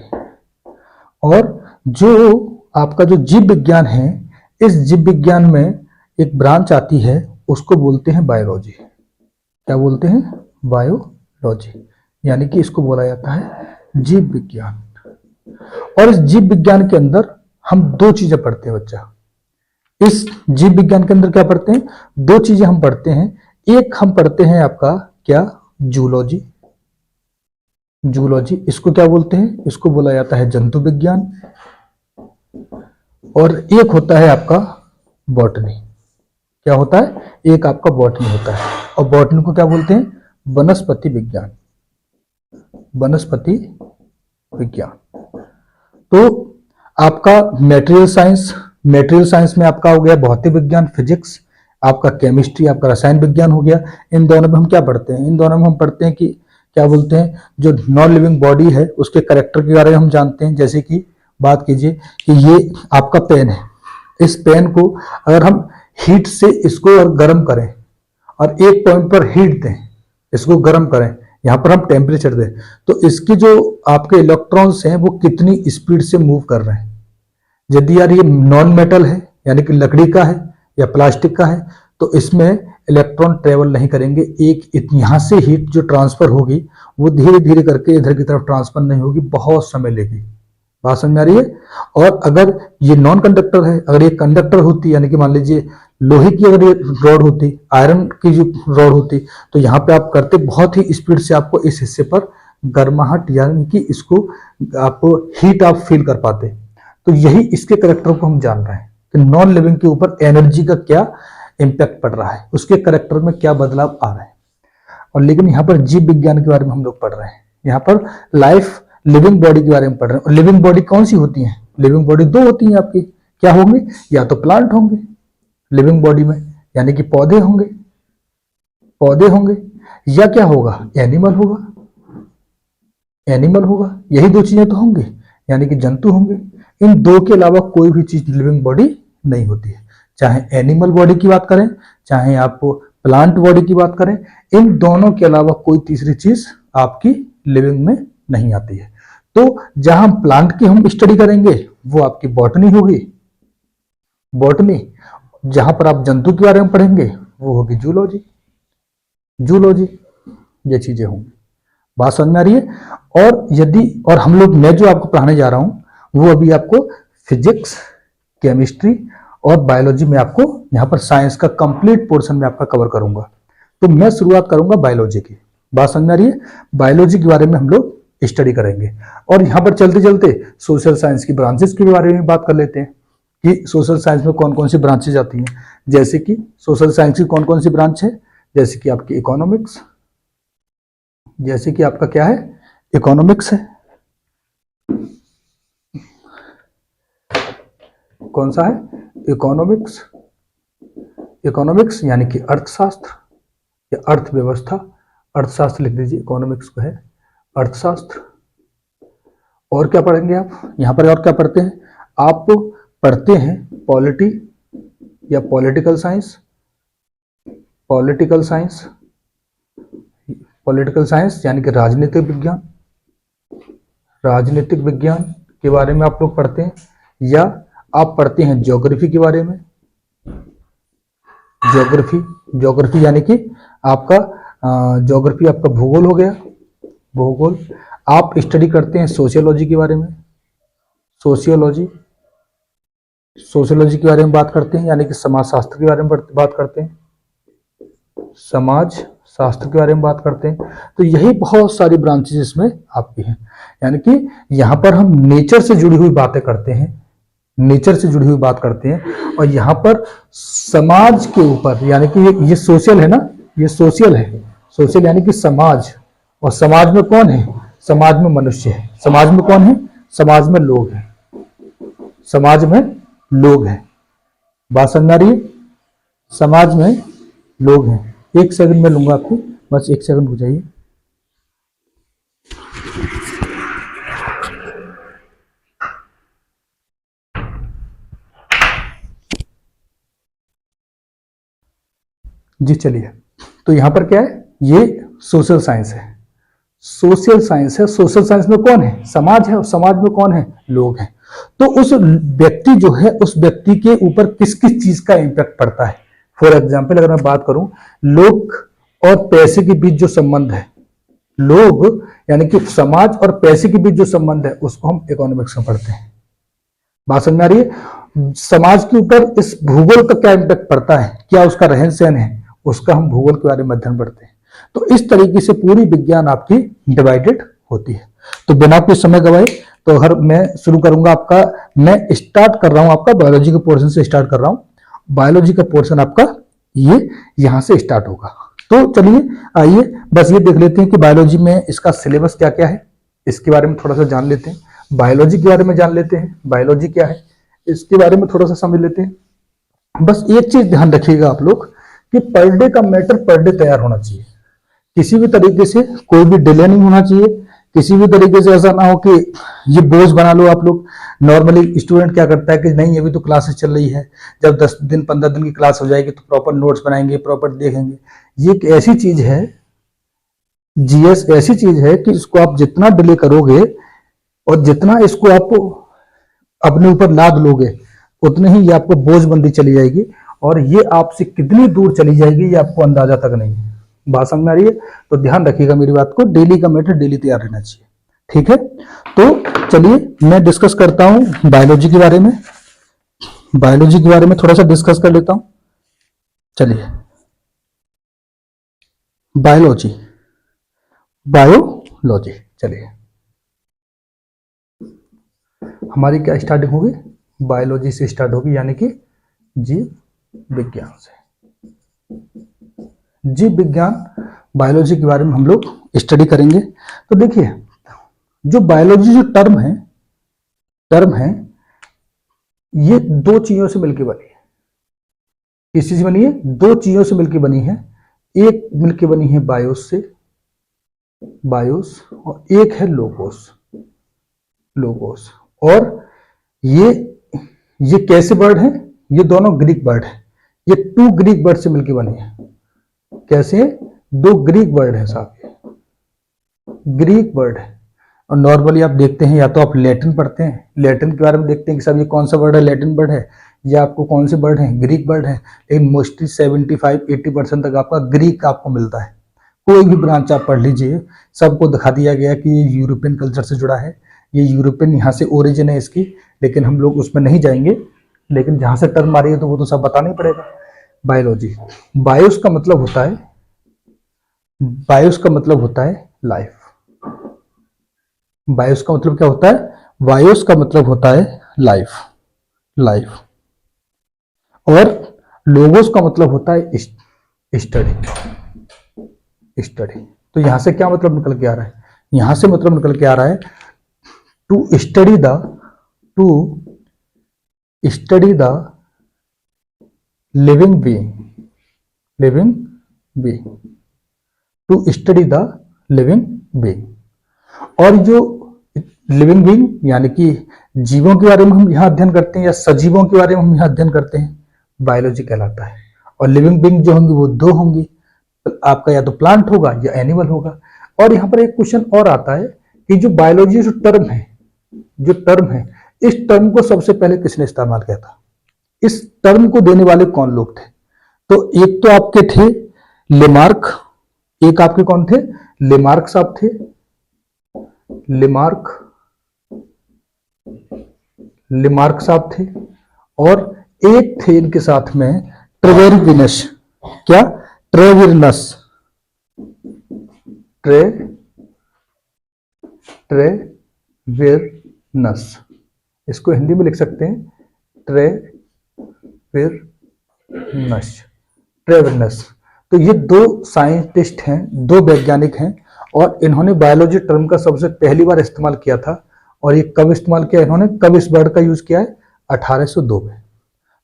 और जो आपका जो जीव विज्ञान है, इस जीव विज्ञान में एक ब्रांच आती है, उसको बोलते हैं बायोलॉजी। क्या बोलते हैं? बायोलॉजी, यानी कि इसको बोला जाता है जीव विज्ञान। और इस जीव विज्ञान के अंदर हम दो चीजें पढ़ते हैं बच्चा। इस जीव विज्ञान के अंदर क्या पढ़ते हैं? दो चीजें हम पढ़ते हैं। एक हम पढ़ते हैं आपका क्या? जूलॉजी। इसको क्या बोलते हैं? इसको बोला जाता है जंतु विज्ञान। और एक होता है आपका बॉटनी। क्या होता है? एक आपका बॉटनी होता है। और बॉटनी को क्या बोलते हैं? वनस्पति विज्ञान। तो आपका मेटेरियल साइंस में आपका हो गया भौतिक विज्ञान, फिजिक्स, आपका केमिस्ट्री, आपका रसायन विज्ञान हो गया। इन दोनों में हम क्या पढ़ते हैं? इन दोनों में हम पढ़ते हैं कि क्या बोलते हैं, जो नॉन लिविंग बॉडी है उसके करेक्टर के बारे में हम जानते हैं। जैसे कि बात कीजिए कि ये आपका पेन है, इस पेन को अगर हम हीट से इसको और गर्म करें और एक पॉइंट पर हीट दें, इसको गर्म करें, यहां पर हम टेम्परेचर दें, तो इसके जो आपके इलेक्ट्रॉन्स हैं वो कितनी स्पीड से मूव कर रहे हैं। यदि यार ये नॉन मेटल है, यानी कि लकड़ी का है या प्लास्टिक का है, तो इसमें इलेक्ट्रॉन ट्रेवल नहीं करेंगे। एक यहां से हीट जो ट्रांसफर होगी वो धीरे धीरे करके इधर की तरफ ट्रांसफर नहीं होगी, बहुत समय लेगी। बात समझ में आ रही है? और अगर ये नॉन कंडक्टर है, अगर ये कंडक्टर होती, यानी कि मान लीजिए लोहे की अगर ये रॉड होती, आयरन की जो रॉड होती, तो यहाँ पे आप करते बहुत ही स्पीड से आपको इस हिस्से पर गर्माहट, यानी कि इसको आप हीट आप फील कर पाते। तो यही इसके करेक्टर को हम जान रहे हैं कि नॉन लिविंग के ऊपर एनर्जी का क्या इंपैक्ट पड़ रहा है, उसके करेक्टर में क्या बदलाव आ रहे हैं। और लेकिन यहाँ पर जीव विज्ञान के बारे में हम लोग पढ़ रहे हैं, यहाँ पर लाइफ लिविंग बॉडी के बारे में पढ़ रहे हैं। और लिविंग बॉडी कौन सी होती है? लिविंग बॉडी दो होती है आपकी। क्या होंगे? या तो प्लांट होंगे लिविंग बॉडी में, यानी कि पौधे होंगे, या क्या होगा? एनिमल होगा। यही दो चीजें तो होंगे, यानी कि जंतु होंगे। इन दो के अलावा कोई भी चीज लिविंग बॉडी नहीं होती है। चाहे एनिमल बॉडी की बात करें, चाहे आप प्लांट बॉडी की बात करें, इन दोनों के अलावा कोई तीसरी चीज आपकी लिविंग में नहीं आती है। तो जहां प्लांट की हम स्टडी करेंगे वो आपकी बॉटनी होगी, जहां पर आप जंतु के बारे में पढ़ेंगे वो होगी जूलॉजी। ये चीजें होंगी। बात समझ में आ रही है? और हम लोग, मैं जो आपको पढ़ाने जा रहा हूं वो अभी आपको फिजिक्स, केमिस्ट्री और बायोलॉजी में आपको यहाँ पर साइंस का कंप्लीट पोर्शन में आपका कवर करूंगा। तो मैं शुरुआत करूंगा बायोलॉजी की। बात समझ में आ रही है? बायोलॉजी के बारे में हम लोग स्टडी करेंगे। और यहाँ पर चलते चलते सोशल साइंस की ब्रांचेस के बारे में बात कर लेते हैं कि सोशल साइंस में कौन कौन सी ब्रांचेज आती हैं। जैसे कि सोशल साइंस की कौन कौन सी ब्रांच है? जैसे कि आपकी इकोनॉमिक्स, जैसे कि आपका क्या है? इकोनॉमिक्स है। कौन सा है? इकोनॉमिक्स, इकोनॉमिक्स यानी कि अर्थशास्त्र या अर्थव्यवस्था, अर्थशास्त्र लिख दीजिए, इकोनॉमिक्स को है अर्थशास्त्र। और क्या पढ़ेंगे आप यहाँ पर, और क्या पढ़ते हैं आप, पढ़ते हैं पॉलिटी या political science, political science, political science यानी कि राजनीतिक विज्ञान, राजनीतिक विज्ञान के बारे में आप लोग पढ़ते हैं, या आप पढ़ते हैं ज्योग्राफी के बारे में, ज्योग्राफी, ज्योग्राफी यानी कि आपका ज्योग्राफी आपका भूगोल हो गया, भूगोल। आप स्टडी करते हैं सोशियोलॉजी के बारे में, सोशियोलॉजी, सोशियोलॉजी के बारे में बात करते हैं, यानी कि समाज शास्त्र के बारे में बात करते हैं, समाज शास्त्र के बारे में बात करते हैं। तो यही बहुत सारी ब्रांचेस इसमें आपकी हैं, यानी कि यहाँ पर हम नेचर से जुड़ी हुई बातें करते हैं, नेचर से जुड़ी हुई बात करते हैं, और यहाँ पर समाज के ऊपर, यानी कि ये सोशल है ना, ये सोशल है, सोशल यानी कि समाज, और समाज में कौन है, समाज में मनुष्य है, समाज में कौन है, समाज में लोग हैं, समाज में लोग हैं, बात समझ आ रही है, समाज में लोग हैं। एक सेकंड में लूंगा आपको, बस एक सेकंड हो जाइए। जी चलिए, तो यहां पर क्या है, ये सोशल साइंस है, सोशल साइंस है। सोशल साइंस में कौन है, समाज है, और समाज में कौन है, लोग हैं। तो उस व्यक्ति जो है, उस व्यक्ति के ऊपर किस किस चीज का इंपैक्ट पड़ता है। फॉर एग्जाम्पल अगर मैं बात करूं, लोग और पैसे के बीच जो संबंध है, लोग यानी कि समाज और पैसे के बीच जो संबंध है, उसको हम इकोनॉमिक्स में पढ़ते हैं। बात समझ में आ रही है। समाज के ऊपर इस भूगोल का क्या इंपैक्ट पड़ता है, क्या उसका रहन सहन है, उसका हम भूगोल के बारे में अध्ययन पढ़ते हैं। तो इस तरीके से पूरी विज्ञान आपकी डिवाइडेड होती है। तो बिना कुछ समय गवाए, तो हर मैं शुरू करूंगा आपका, मैं स्टार्ट कर रहा हूं आपका बायोलॉजी के पोर्शन से स्टार्ट कर रहा हूं। बायोलॉजी का पोर्शन आपका ये यहां से स्टार्ट होगा। तो चलिए आइए बस ये देख लेते हैं कि बायोलॉजी में इसका सिलेबस क्या क्या है, इसके बारे में थोड़ा सा जान लेते हैं। बायोलॉजी के बारे में जान लेते हैं, बायोलॉजी क्या है इसके बारे में थोड़ा सा समझ लेते हैं। बस एक चीज ध्यान रखिएगा आप लोग कि पर डे का मैटर पर डे तैयार होना चाहिए, किसी भी तरीके से कोई भी डिले नहीं होना चाहिए, किसी भी तरीके से ऐसा ना हो कि ये बोझ बना लो आप लोग। नॉर्मली स्टूडेंट क्या करता है कि नहीं अभी तो क्लासेस चल रही है, जब 10 दिन 15 दिन की क्लास हो जाएगी तो प्रॉपर नोट्स बनाएंगे, प्रॉपर देखेंगे। ये एक ऐसी चीज है, जीएस ऐसी चीज है कि इसको आप जितना डिले करोगे और जितना इसको आप अपने ऊपर लाद लोगे, उतने ही ये आपको बोझ बनती चली जाएगी, और ये आपसे कितनी दूर चली जाएगी ये आपको अंदाजा तक नहीं है। बात समझ में आ रही है। तो ध्यान रखिएगा मेरी बात को, डेली का मैटर डेली तैयार रहना चाहिए, ठीक है। तो चलिए मैं डिस्कस करता हूं बायोलॉजी के बारे में, बायोलॉजी के बारे में थोड़ा सा डिस्कस कर लेता हूं। चलिए बायोलॉजी, बायोलॉजी, चलिए हमारी क्या स्टार्टिंग होगी, बायोलॉजी से स्टार्ट होगी, यानी कि जीव विज्ञान से। जीव विज्ञान बायोलॉजी के बारे में हम लोग स्टडी करेंगे। तो देखिए जो बायोलॉजी जो टर्म है ये दो चीजों से मिलकर बनी है। किस चीज से बनी है, दो चीजों से मिलकर बनी है। एक मिलकर बनी है बायोस से, बायोस, और एक है लोगोस, लोगोस। और ये कैसे वर्ड है, ये दोनों ग्रीक वर्ड है, ये 2 ग्रीक वर्ड से मिलकर बनी है। कैसे, 2 ग्रीक वर्ड है साहब, ग्रीक वर्ड है। और नॉर्मली आप देखते हैं या तो आप लैटिन पढ़ते हैं, लैटिन के बारे में देखते हैं कि साहब ये कौन सा वर्ड है, लैटिन वर्ड है, या आपको कौन से वर्ड है, ग्रीक वर्ड है। लेकिन मोस्टली 75-80% तक आपका ग्रीक आपको मिलता है। कोई भी ब्रांच आप पढ़ लीजिए, सबको दिखा दिया गया कि ये यूरोपियन कल्चर से जुड़ा है, ये यूरोपियन यहाँ से ओरिजिन है इसकी, लेकिन हम लोग उसमें नहीं जाएंगे। लेकिन जहां से टर्म आ रही है तो वो तो सब बताना ही पड़ेगा। बायोलॉजी, बायोस का मतलब होता है, बायोस का मतलब होता है लाइफ। बायोस का मतलब क्या होता है, बायोस का मतलब होता है लाइफ, लाइफ। और लोगोस का मतलब होता है स्टडी, स्टडी। तो यहां से क्या मतलब निकल के आ रहा है, यहां से मतलब निकल के आ रहा है to study the living being, living being, to study the living being. और जो लिविंग बीइंग यानी कि जीवों के बारे में हम यहाँ अध्ययन करते हैं या सजीवों के बारे में हम यहाँ अध्ययन करते हैं, बायोलॉजी कहलाता है। और लिविंग बीइंग जो होंगी वो दो होंगी, आपका या तो प्लांट होगा या एनिमल होगा। और यहाँ पर एक क्वेश्चन और आता है कि जो बायोलॉजी जो टर्म है, जो टर्म है, इस टर्म को सबसे पहले किसने इस्तेमाल किया था? इस टर्म को देने वाले कौन लोग थे? तो एक तो आपके थे लेमार्क, एक आपके कौन थे? लेमार्क साहब थे, लेमार्क, लेमार्क साहब थे। और एक थे इनके साथ में ट्रेवेरिनस, क्या? ट्रेविरनस, ट्रेविरनस, इसको हिंदी में लिख सकते हैं ट्रेविरनस, ट्रेविरनस। तो ये दो साइंटिस्ट हैं, दो वैज्ञानिक हैं, और इन्होंने बायोलॉजी टर्म का सबसे पहली बार इस्तेमाल किया था। और ये कब इस्तेमाल किया इन्होंने, कब इस वर्ड का यूज किया है? 1802 में।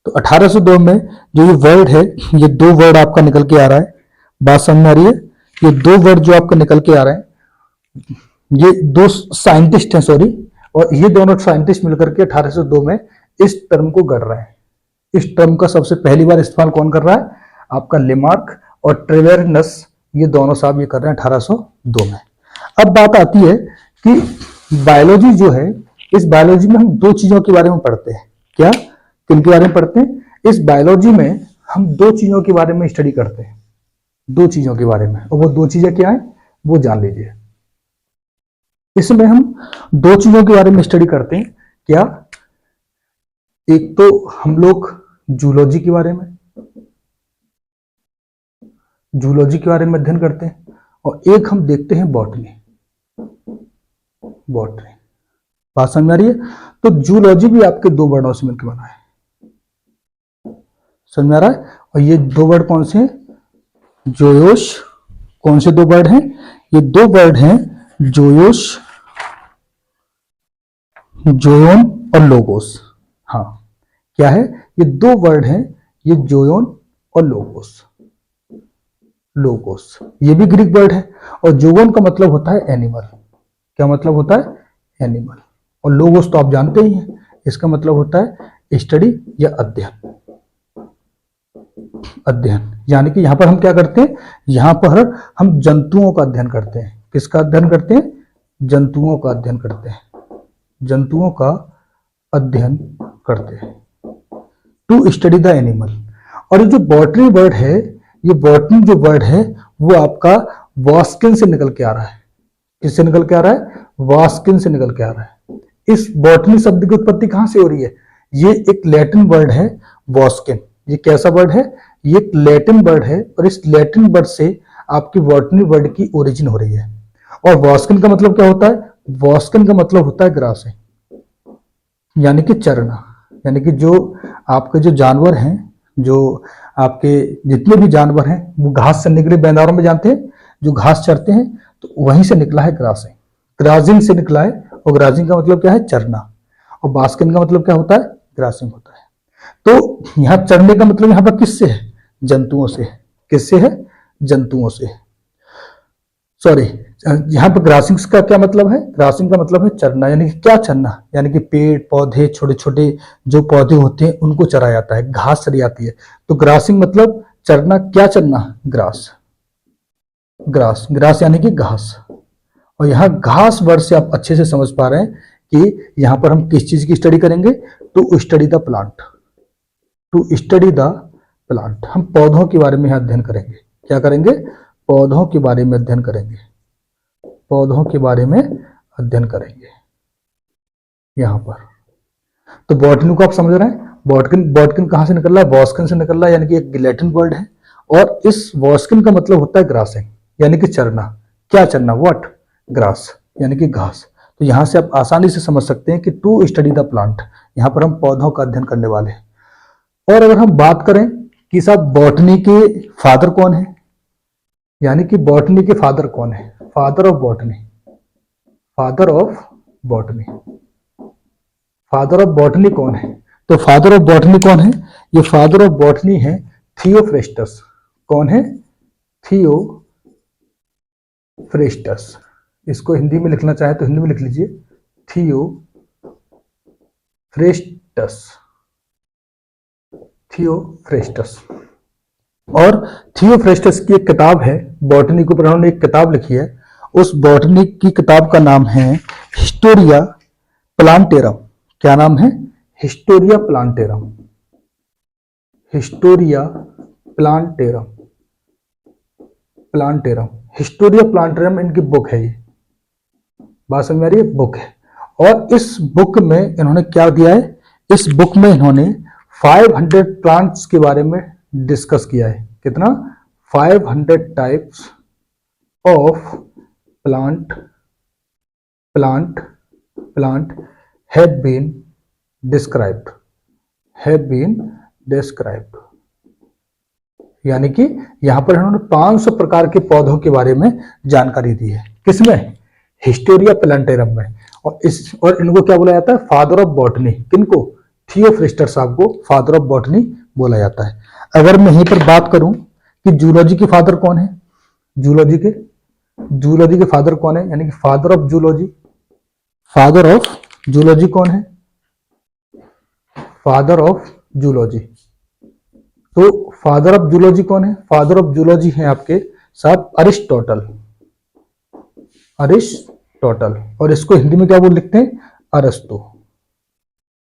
तो 1802 में जो ये वर्ड है, ये दो वर्ड आपका निकल के आ रहा है, बात समझ आ रही है? ये दो वर्ड जो आपका निकल के आ रहे हैं, ये दो साइंटिस्ट हैं, सॉरी, और ये दोनों साइंटिस्ट मिलकर के 1802 में इस टर्म को गढ़ रहे हैं। इस टर्म का सबसे पहली बार इस्तेमाल कौन कर रहा है? आपका लेमार्क और ट्रेवेरिनस, ये दोनों साहब ये कर रहे हैं 1802 में। अब बात आती है कि बायोलॉजी जो है, इस बायोलॉजी में हम दो चीजों के बारे में पढ़ते हैं। क्या? किन के बारे में पढ़ते हैं? इस बायोलॉजी में हम दो चीजों के बारे में स्टडी करते हैं, दो चीजों के बारे में। और वो दो चीजें क्या है वो जान लीजिए। इसमें हम दो चीजों के बारे में स्टडी करते हैं। क्या? एक तो हम लोग जूलॉजी के बारे में, जूलॉजी के बारे में अध्ययन करते हैं, और एक हम देखते हैं बॉटनी, बॉटनी। बात समझ में आ रही है? तो जूलॉजी भी आपके दो वर्डों से मिलकर बना है, समझ में आ रहा है? और ये दो वर्ड कौन से हैं? जोयोस, कौन से दो वर्ड हैं? ये दो वर्ड हैं जोयोस, जोयोन और लोगोस। हाँ, क्या है? ये दो वर्ड हैं, ये जोयोन और लोगोस, लोगोस, ये भी ग्रीक वर्ड है। और जोयोन का मतलब होता है एनिमल। क्या मतलब होता है? एनिमल। और लोगोस तो आप जानते ही हैं, इसका मतलब होता है स्टडी या अध्ययन, अध्ययन। यानी कि यहां पर हम क्या करते हैं? यहां पर हम जंतुओं का अध्ययन करते हैं। किसका अध्ययन करते हैं? जंतुओं का अध्ययन करते हैं, जंतुओं का अध्ययन करते हैं, टू स्टडी द एनिमल। और ये जो बॉटनी वर्ड है, ये बॉटनी जो वर्ड है वो आपका वास्किन से निकल के आ रहा है। किससे निकल के आ रहा है? वास्किन से निकल के आ रहा है। इस बॉटनी शब्द की उत्पत्ति कहां से हो रही है? ये एक लैटिन वर्ड है वास्किन। ये कैसा वर्ड है? ये एक लैटिन वर्ड है, और इस लैटिन वर्ड से आपकी बॉटनी वर्ड की ओरिजिन हो रही है। और वास्किन का मतलब क्या होता है? वास्किन का मतलब होता है ग्रास है, यानी कि चरना। यानी कि जो आपके जो जानवर हैं, जो आपके जितने भी जानवर हैं, वो घास चरने के लिए मैदानों में जाते हैं, जो घास चरते हैं, तो वहीं से निकला है ग्रासिंग, ग्राजिंग से निकला है। और ग्राजिंग का मतलब क्या है? चरना। और बास्किन का मतलब क्या होता है? ग्रासिंग होता है। तो यहाँ चरने का मतलब यहाँ पर किससे है? जंतुओं से। किससे है? जंतुओं से। सॉरी, यहाँ पर ग्रासिंग का क्या मतलब है? ग्रासिंग का मतलब है चरना। यानी कि क्या चरना? यानी कि पेड़ पौधे, छोटे छोटे जो पौधे होते हैं उनको चराया जाता है, घास चरी जाती है। तो ग्रासिंग मतलब चरना। क्या चरना? ग्रास, ग्रास, ग्रास यानी कि घास। और यहाँ घास वर्ड से आप अच्छे से समझ पा रहे हैं कि यहाँ पर हम किस चीज की स्टडी करेंगे? To study the plant, to study the plant. हम पौधों के बारे में अध्ययन करेंगे। क्या करेंगे? पौधों के बारे में अध्ययन करेंगे, पौधों के बारे में अध्ययन करेंगे यहां पर। तो बॉटनी को आप समझ रहे हैं? बॉटकिन, बॉटकिन कहां से निकल रहा है? वॉस्किन से निकल रहा है, यानी कि एक लैटिन वर्ड है। और इस वॉस्किन का मतलब होता है ग्रासिंग, यानी कि चरना। क्या चरना? व्हाट? ग्रास, यानी कि घास। तो यहां से आप आसानी से समझ सकते हैं कि टू स्टडी द प्लांट, यहां पर हम पौधों का अध्ययन करने वाले हैं। और अगर हम बात करें कि साहब बॉटनी के फादर कौन है, यानी कि बॉटनी के फादर कौन है? Father of botany, father of botany, father of botany कौन है? तो फादर ऑफ बॉटनी कौन है? ये फादर ऑफ बॉटनी है थियोफ्रेस्टस। कौन है? थियोफ्रेस्टस। इसको हिंदी में लिखना चाहे तो हिंदी में लिख लीजिए थियोफ्रेस्टस। थियोफ्रेस्टस। और थियोफ्रेस्टस की एक किताब है बॉटनी के ऊपर, उन्होंने एक किताब लिखी है। उस बॉटनी की किताब का नाम है हिस्टोरिया प्लांटेरम। क्या नाम है? Historia plantarum. Historia plantarum. Plantarum, Historia plantarum इनकी बुक है। ये बात समझ में आ रही है? बुक है। और इस बुक में इन्होंने क्या दिया है? इस बुक में इन्होंने 500 प्लांट्स के बारे में डिस्कस किया है। कितना? 500 types of plant have been described. यानी कि यहां पर इन्होंने 500 प्रकार के पौधों के बारे में जानकारी दी है। किसमें? हिस्टोरिया प्लांटेरम में। और इनको क्या बोला जाता है? Father of botany. किनको? थियोफ्रेस्टस साहब को फादर ऑफ बॉटनी बोला जाता है। अगर मैं यहीं पर बात करूं कि जूलॉजी के फादर कौन है? जूलॉजी के फादर कौन है? यानी कि father of zoology. Father of zoology कौन है? Father of zoology. तो फादर ऑफ जूलॉजी कौन है? फादर ऑफ जूलॉजी है आपके साहब अरिस्टोटल। और इसको हिंदी में क्या बोल लिखते हैं? अरस्तु।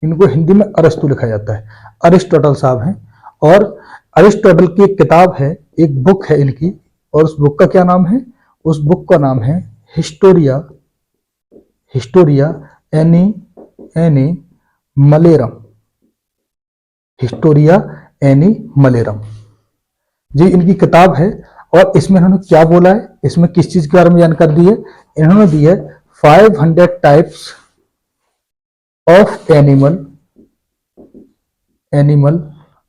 इनको हिंदी में अरस्तु लिखा जाता है। अरिस्टोटल साहब हैं। और अरिस्टोटल की एक किताब है, एक बुक है इनकी, और उस बुक का क्या नाम है? उस बुक का नाम है हिस्टोरिया एनी मलेरम। हिस्टोरिया एनी मलेरम जी इनकी किताब है। और इसमें इन्होंने क्या बोला है? इसमें किस चीज के बारे में जानकारी दी है? इन्होंने दी है 500 types of animal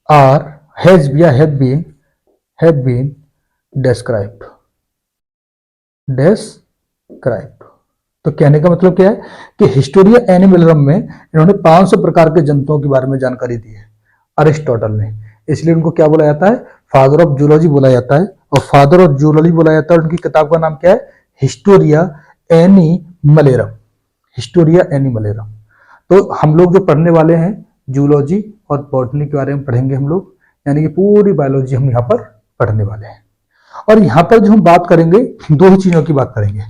are have been described। तो कहने का मतलब क्या है कि हिस्टोरिया एनिमलरम में इन्होंने 500 प्रकार के जंतुओं के बारे में जानकारी दी है अरिस्टोटल ने। इसलिए उनको क्या बोला जाता है? फादर ऑफ जूलॉजी बोला जाता है। और फादर ऑफ जूलॉजी बोला जाता है। उनकी किताब का नाम क्या है? हिस्टोरिया एनिमलेरम। तो हम लोग जो पढ़ने वाले हैं जूलॉजी और बॉटनी के बारे में पढ़ेंगे हम लोग, यानी कि पूरी बायोलॉजी हम यहाँ पर पढ़ने वाले हैं। और यहाँ पर जो हम बात करेंगे, दो ही चीजों की बात करेंगे।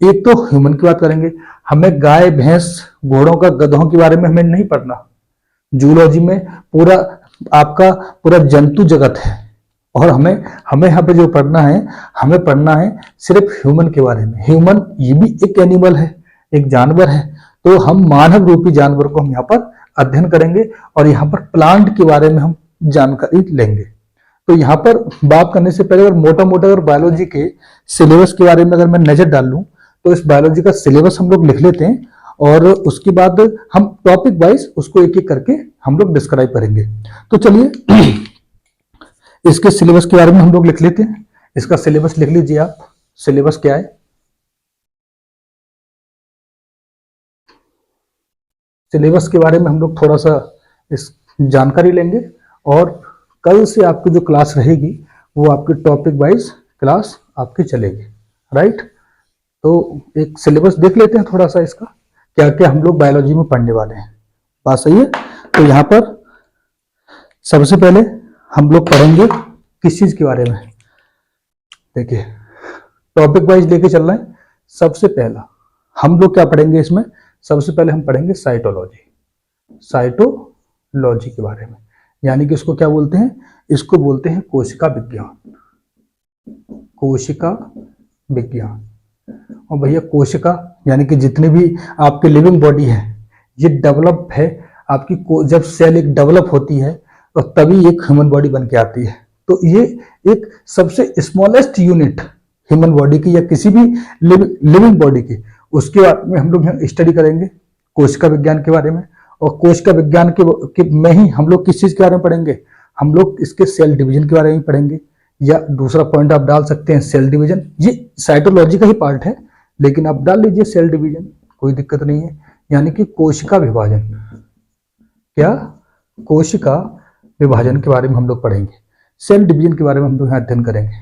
एक तो ह्यूमन की बात करेंगे। हमें गाय, भैंस, घोड़ों का, गधों के बारे में हमें नहीं पढ़ना। जूलॉजी में पूरा आपका पूरा जंतु जगत है। और हमें यहाँ पे जो पढ़ना है, हमें पढ़ना है सिर्फ ह्यूमन के बारे में। ह्यूमन ये भी एक एनिमल है, एक जानवर है। तो हम मानव रूपी जानवर को हम यहाँ पर अध्ययन करेंगे और यहाँ पर प्लांट के बारे में हम जानकारी लेंगे। तो यहाँ पर बात करने से पहले अगर मोटा अगर बायोलॉजी के सिलेबस के बारे में अगर मैं नजर डाल लूं, तो इस बायोलॉजी का सिलेबस हम लोग लिख लेते हैं और उसके बाद हम टॉपिक वाइज उसको एक एक करके हम लोग डिस्क्राइब करेंगे। तो चलिए इसके सिलेबस के बारे में हम लोग लिख लेते हैं। इसका सिलेबस लिख लीजिए आप। सिलेबस क्या है? सिलेबस के बारे में हम लोग थोड़ा सा इस जानकारी लेंगे और कल से आपकी जो क्लास रहेगी वो आपकी टॉपिक वाइज क्लास आपकी चलेगी। राइट? तो एक सिलेबस देख लेते हैं थोड़ा सा इसका, क्या क्या हम लोग बायोलॉजी में पढ़ने वाले हैं। बात सही है? तो यहाँ पर सबसे पहले हम लोग पढ़ेंगे किस चीज के बारे में? देखिए टॉपिक वाइज लेके चल रहे हैं। सबसे पहला हम लोग क्या पढ़ेंगे इसमें? सबसे पहले हम पढ़ेंगे साइटोलॉजी के बारे में। यानी कि इसको क्या बोलते हैं? इसको बोलते हैं कोशिका विज्ञान। और भैया कोशिका यानी कि जितने भी आपके लिविंग बॉडी है ये डेवलप है आपकी। जब सेल एक डेवलप होती है तो तभी एक ह्यूमन बॉडी बन के आती है। तो ये एक सबसे स्मॉलेस्ट यूनिट ह्यूमन बॉडी की या किसी भी लिविंग बॉडी की, उसके बारे में हम लोग स्टडी करेंगे कोशिका विज्ञान के बारे में। और कोशिका विज्ञान के में ही हम लोग किस चीज के बारे में पढ़ेंगे? हम लोग इसके सेल डिवीजन के बारे में पढ़ेंगे। या दूसरा पॉइंट आप डाल सकते हैं सेल डिवीजन। ये साइटोलॉजी का ही पार्ट है, लेकिन आप डाल लीजिए सेल डिवीजन, कोई दिक्कत नहीं है। यानी कि कोशिका विभाजन। क्या? कोशिका विभाजन के बारे में हम लोग पढ़ेंगे, सेल डिवीजन के बारे में हम लोग यहाँ अध्ययन करेंगे।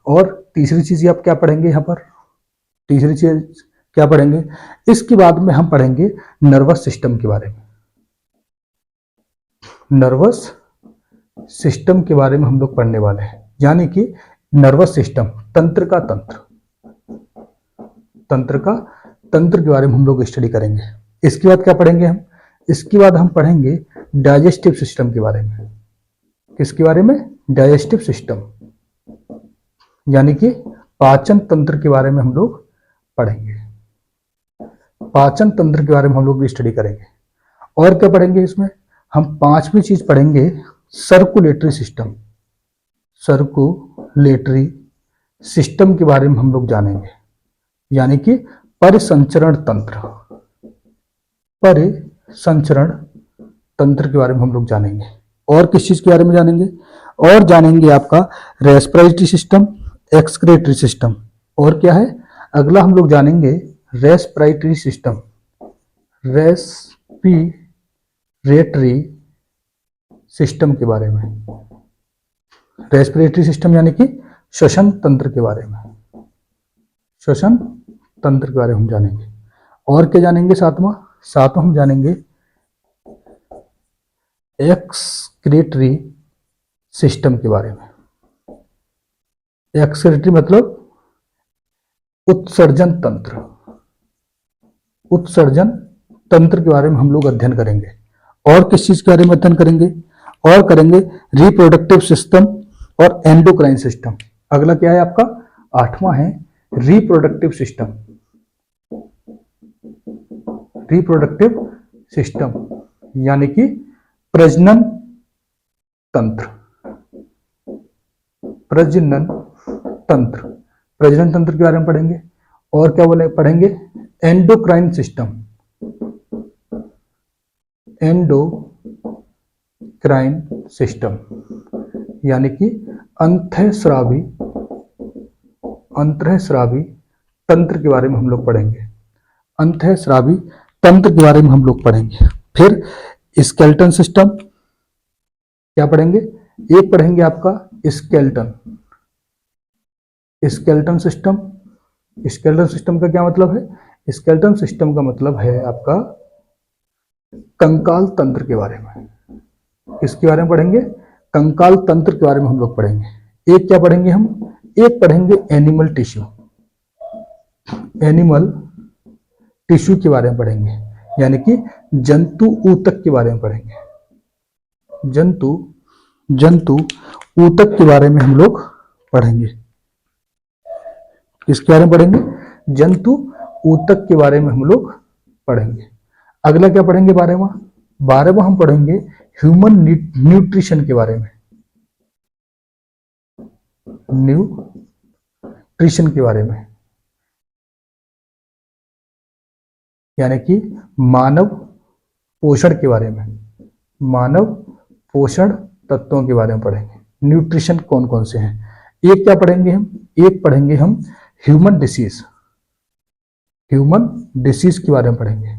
और तीसरी चीज आप क्या पढ़ेंगे यहाँ पर, तीसरी चीज क्या पढ़ेंगे, इसके बाद में हम पढ़ेंगे नर्वस सिस्टम के बारे में। नर्वस सिस्टम के बारे में हम लोग पढ़ने वाले हैं, यानी कि नर्वस सिस्टम, तंत्र का तंत्र, तंत्र का तंत्र के बारे में हम लोग स्टडी करेंगे। इसके बाद क्या पढ़ेंगे हम, इसके बाद हम पढ़ेंगे डाइजेस्टिव सिस्टम के बारे में। किसके बारे में, डाइजेस्टिव सिस्टम, यानी कि पाचन तंत्र के बारे में हम लोग पढ़ेंगे। पाचन तंत्र के बारे में हम लोग भी स्टडी करेंगे। और क्या पढ़ेंगे इसमें, हम पांचवी चीज पढ़ेंगे सर्कुलेटरी सिस्टम। सर्कुलेटरी सिस्टम के बारे में हम लोग जानेंगे, यानी कि परिसंचरण तंत्र, परिसंचरण तंत्र के बारे में हम लोग जानेंगे। और किस चीज के बारे में जानेंगे, और जानेंगे आपका रेस्पिरेटरी सिस्टम, एक्सक्रेटरी सिस्टम। और क्या है अगला, हम लोग जानेंगे रेस्पिरेटरी सिस्टम, रेस्पिरेटरी सिस्टम के बारे में। रेस्पिरेटरी सिस्टम यानी कि श्वसन तंत्र के बारे में, श्वसन तंत्र के बारे में हम जानेंगे। और क्या जानेंगे, सातवां हम जानेंगे एक्सक्रेटरी सिस्टम के बारे में। एक्सक्रेटरी मतलब उत्सर्जन तंत्र, उत्सर्जन तंत्र के बारे में हम लोग अध्ययन करेंगे। और किस चीज के बारे में अध्ययन करेंगे, और करेंगे रिप्रोडक्टिव सिस्टम और एंडोक्राइन सिस्टम। अगला क्या है आपका, आठवां है रिप्रोडक्टिव सिस्टम, रिप्रोडक्टिव सिस्टम यानी कि प्रजनन तंत्र, प्रजनन तंत्र, प्रजनन तंत्र के बारे में पढ़ेंगे। और क्या बोले पढ़ेंगे, एंडोक्राइन सिस्टम, एंडोक्राइन सिस्टम यानी कि अंतःस्रावी, अंतःस्रावी तंत्र के बारे में हम लोग पढ़ेंगे, अंतःस्रावी तंत्र के बारे में हम लोग पढ़ेंगे। फिर स्केलेटन सिस्टम क्या पढ़ेंगे, एक पढ़ेंगे आपका skeleton, skeleton system. Skeleton system का क्या मतलब है, स्केलेटन सिस्टम का मतलब है आपका कंकाल तंत्र के बारे में। इसके बारे में पढ़ेंगे, कंकाल तंत्र के बारे में हम लोग पढ़ेंगे। एक क्या पढ़ेंगे हम, एक पढ़ेंगे एनिमल टिश्यू, एनिमल टिश्यू के बारे में पढ़ेंगे, यानी कि जंतु ऊतक के बारे में पढ़ेंगे, जंतु ऊतक के बारे में हम लोग पढ़ेंगे। किसके बारे में पढ़ेंगे, जंतु ऊतक के बारे में हम लोग पढ़ेंगे। अगला क्या पढ़ेंगे, 12वां हम पढ़ेंगे ह्यूमन न्यूट्रिशन के बारे में, न्यूट्रिशन के बारे में, यानी कि मानव पोषण के बारे में, मानव पोषण तत्वों के बारे में पढ़ेंगे। न्यूट्रिशन कौन कौन से हैं, एक क्या पढ़ेंगे हम, एक पढ़ेंगे हम ह्यूमन डिसीज, ह्यूमन डिसीज के बारे में पढ़ेंगे।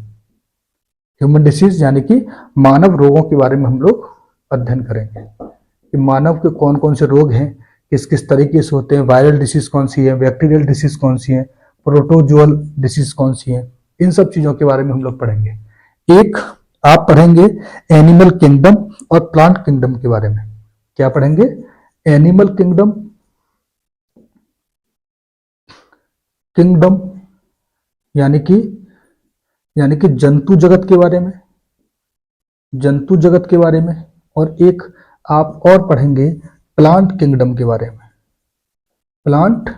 ह्यूमन डिसीज यानी कि मानव रोगों के बारे में हम लोग अध्ययन करेंगे कि मानव के कौन कौन से रोग हैं, किस किस तरीके से होते हैं, वायरल डिसीज कौन सी है, बैक्टीरियल डिसीज कौन सी है, प्रोटोजुअल डिसीज कौन सी है, इन सब चीजों के बारे में हम लोग पढ़ेंगे। एक आप पढ़ेंगे एनिमल किंगडम और प्लांट किंगडम के बारे में। क्या पढ़ेंगे, एनिमल किंगडम, किंगडम यानी कि जंतु जगत के बारे में, जंतु जगत के बारे में। और एक आप और पढ़ेंगे प्लांट किंगडम के बारे में, प्लांट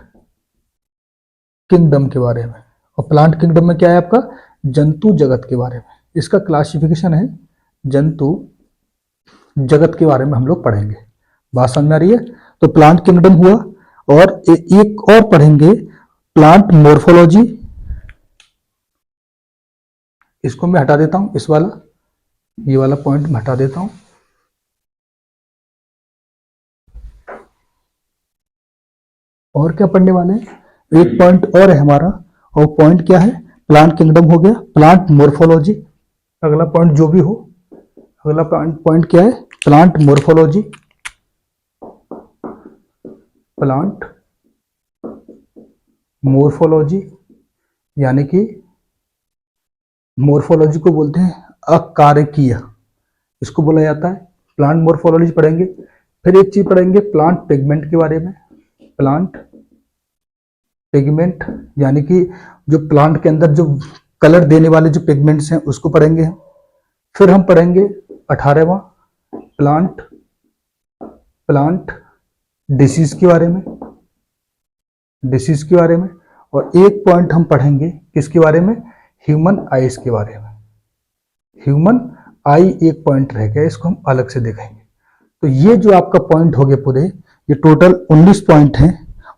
किंगडम के बारे में। और प्लांट किंगडम में क्या है आपका, जंतु जगत के बारे में। इसका क्लासिफिकेशन है जंतु जगत के बारे में हम लोग पढ़ेंगे। बात समझ में आ रही है, तो प्लांट किंगडम हुआ। और एक और पढ़ेंगे प्लांट मोर्फोलॉजी, इसको मैं हटा देता हूं, इस वाला, ये वाला पॉइंट मैं हटा देता हूं। और क्या पढ़ने वाले हैं, एक पॉइंट और है हमारा, और पॉइंट क्या है, प्लांट किंगडम हो गया, प्लांट मोर्फोलॉजी। अगला पॉइंट जो भी हो, अगला पॉइंट क्या है, प्लांट मोर्फोलॉजी, प्लांट मोर्फोलॉजी यानी कि मोर्फोलॉजी को बोलते हैं अकारकीय, इसको बोला जाता है। प्लांट मोर्फोलॉजी पढ़ेंगे। फिर एक चीज पढ़ेंगे प्लांट पिगमेंट के बारे में। प्लांट पिगमेंट यानी कि जो प्लांट के अंदर जो कलर देने वाले जो पिगमेंट्स हैं उसको पढ़ेंगे हम। फिर हम पढ़ेंगे 18वां प्लांट डिसीज के बारे में, डिसीज के बारे में। और एक पॉइंट हम पढ़ेंगे किसके बारे में, ह्यूमन आईज के बारे में। ह्यूमन आई एक पॉइंट रह गया, इसको हम अलग से देखेंगे। तो ये जो आपका पॉइंट हो गए पूरे, ये टोटल 19 पॉइंट हैं।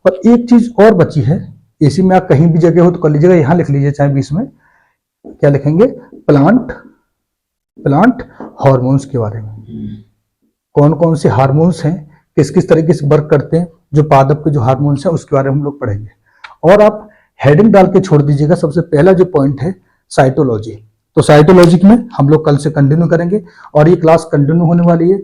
और एक चीज और बची है, इसी में आप कहीं भी जगह हो तो कर लीजिएगा, यहां लिख लीजिए चाहे 20 में। क्या लिखेंगे, प्लांट हार्मोन्स के बारे में। कौन कौन से हार्मोन्स हैं, किस किस तरीके से वर्क करते हैं, जो पादप के जो हार्मोन्स हैं उसके बारे में हम लोग पढ़ेंगे। और आप हेडिंग डाल के छोड़ दीजिएगा, सबसे पहला जो पॉइंट है साइटोलॉजी। तो साइटोलॉजी में हम लोग कल से कंटिन्यू करेंगे और ये क्लास कंटिन्यू होने वाली है।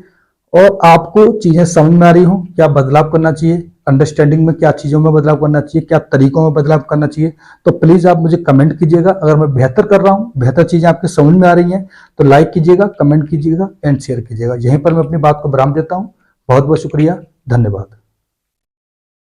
और आपको चीजें समझ में आ रही हो, क्या बदलाव करना चाहिए, अंडरस्टैंडिंग में क्या चीजों में बदलाव करना चाहिए, क्या तरीकों में बदलाव करना चाहिए, तो प्लीज आप मुझे कमेंट कीजिएगा। अगर मैं बेहतर कर रहा हूं, बेहतर चीजें आपके समझ में आ रही हैं, तो लाइक कीजिएगा, कमेंट कीजिएगा एंड शेयर कीजिएगा। यहीं पर मैं अपनी बात को विराम देता हूं। बहुत बहुत शुक्रिया, धन्यवाद।